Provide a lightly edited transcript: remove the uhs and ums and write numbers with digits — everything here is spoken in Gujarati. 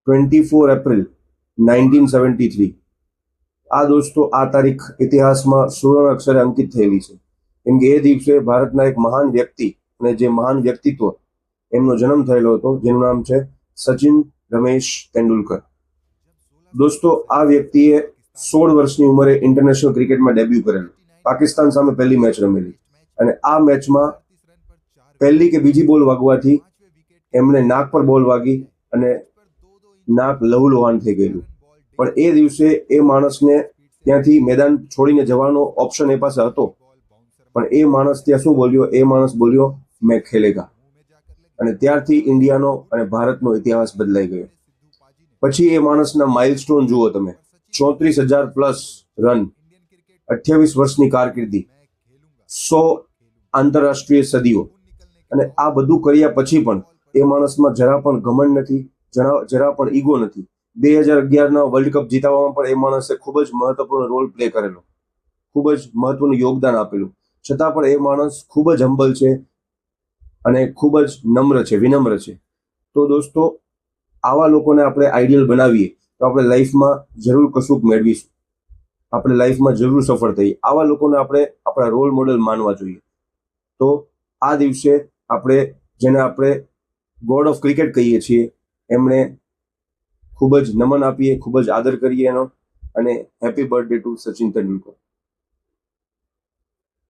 24 એપ્રિલ 1973। આ દોસ્તો આ તારીખ ઇતિહાસમાં સુવર્ણ અક્ષરે અંકિત થયેલી છે, કેમ કે એ દિવસે ભારતના એક મહાન વ્યક્તિ અને જે મહાન વ્યક્તિત્વ એમનો જન્મ થયેલો હતો, જેનું નામ છે સચિન રમેશ તેંડુલકર। દોસ્તો આ વ્યક્તિએ 16 વર્ષની ઉંમરે ઇન્ટરનેશનલ ક્રિકેટમાં ડેબ્યુ કરેલું, પાકિસ્તાન સામે પહેલી મેચ રમેલી, અને આ મેચમાં પહેલી કે બીજી બોલ વાગવાથી એમને નાક પર બોલ વાગી અને નાક લહુલુહાન થઈ ગયેલું। પણ એ દિવસે એ માણસને ત્યાંથી મેદાન છોડીને જવાનો ઓપ્શન એ પાસે હતો, પણ એ માણસ ત્યાં શું બોલ્યો? એ માણસ બોલ્યો, મેં ખેલેગા। અને ત્યારથી ઇન્ડિયાનો અને ભારતનો ઇતિહાસ બદલાઈ ગયો। પછી એ માણસના માઇલસ્ટોન જુઓ તમે, 34,000+ રન, 28 વર્ષની કારકિર્દી, 100 આંતરરાષ્ટ્રીય સદીઓ, અને આ બધું કર્યા પછી પણ એ માણસમાં જરા પણ ઘમંડ નથી, જરા પણ ઈગો નથી। 2011ના વર્લ્ડ કપ જીતાડવામાં પણ એ માણસે ખૂબ જ મહત્વપૂર્ણ રોલ પ્લે કરેલો, ખૂબ જ મહત્વનું યોગદાન આપેલું, છતાં પણ એ માણસ ખૂબ જ હમ્બલ છે અને ખૂબ જ નમ્ર છે, વિનમ્ર છે। તો દોસ્તો આવા લોકોને આપણે આઈડિયલ બનાવીએ તો આપણે લાઈફમાં જરૂર કશુંક મેળવીશું, આપણે લાઈફમાં જરૂર સફળ થઈએ। આવા લોકોને આપણે આપણા રોલ મોડેલ માનવા જોઈએ। તો આ દિવસે આપણે, જેને આપણે ગોડ ઓફ ક્રિકેટ કહીએ છીએ, એમણે ખૂબ જ નમન આપીએ, ખૂબ જ આદર કરીએ એનો, અને happy birthday to Sachin Tendulkar.